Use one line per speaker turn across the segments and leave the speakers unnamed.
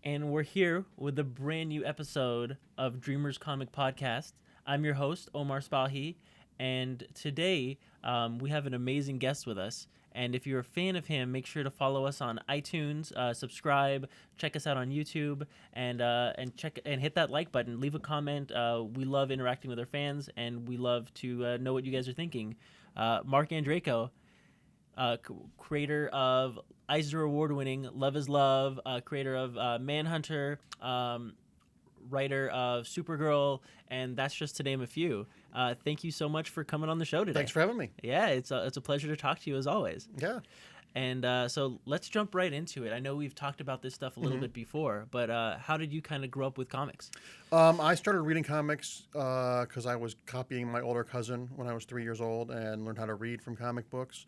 and we're here with a brand new episode of Dreamers Comic Podcast. I'm your host, Omar Spahi, and today we have an amazing guest with us. And if you're a fan of him, make sure to follow us on iTunes, subscribe, check us out on YouTube, and check and hit that like button. Leave a comment. We love interacting with our fans, and we love to know what you guys are thinking. Marc Andreyko, creator of Eisner Award-winning Love is Love, creator of Manhunter, writer of Supergirl, and that's just to name a few. Thank you so much for coming on the show today.
Thanks for having me.
Yeah, it's a pleasure to talk to you as always.
Yeah.
And so let's jump right into it. I know we've talked about this stuff a little bit before, but how did you kind of grow up with comics?
I started reading comics because I was copying my older cousin when I was 3 years old and learned how to read from comic books.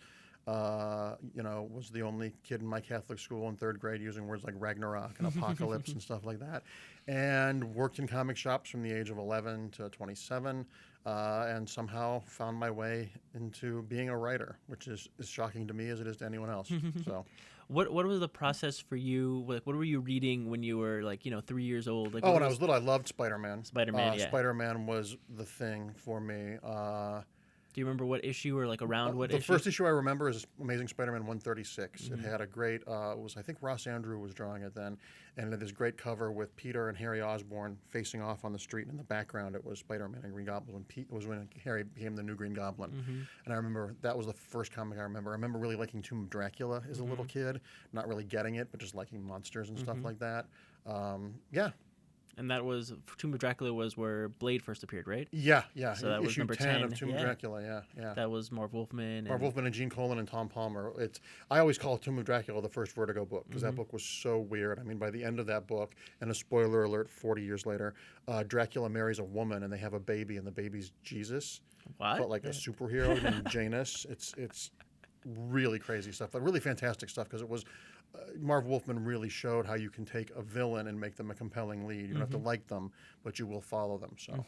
Was the only kid in my Catholic school in third grade using words like Ragnarok and apocalypse and stuff like that. And worked in comic shops from the age of 11 to 27 and somehow found my way into being a writer, which is as shocking to me as it is to anyone else. So,
What was the process for you? Like, what were you reading when you were 3 years old? Like,
when I was little, I loved Spider-Man.
Spider-Man, yeah.
Spider-Man was the thing for me.
Do you remember what issue or around what
the
issue?
first issue I remember is Amazing Spider-Man 136. It had a great, I think Ross Andrew was drawing it then, and it had this great cover with Peter and Harry Osborn facing off on the street. And in the background, it was Spider-Man and Green Goblin. It was when Harry became the new Green Goblin. And I remember that was the first comic I remember. I remember really liking Tomb of Dracula as a little kid, not really getting it, but just liking monsters and stuff like that. Yeah.
And that was Tomb of Dracula was where Blade first appeared, right?
Yeah.
So that was
issue
number
10 of
10,
Tomb of Dracula, yeah.
That was Marv Wolfman.
Marv Wolfman and Gene Colan and Tom Palmer. I always call Tomb of Dracula the first Vertigo book because that book was so weird. I mean, by the end of that book, and a spoiler alert 40 years later, Dracula marries a woman and they have a baby, and the baby's Jesus.
What?
But like a superhero named Janus. It's really crazy stuff, but really fantastic stuff because it was Marv Wolfman really showed how you can take a villain and make them a compelling lead. You don't have to like them, but you will follow them. So.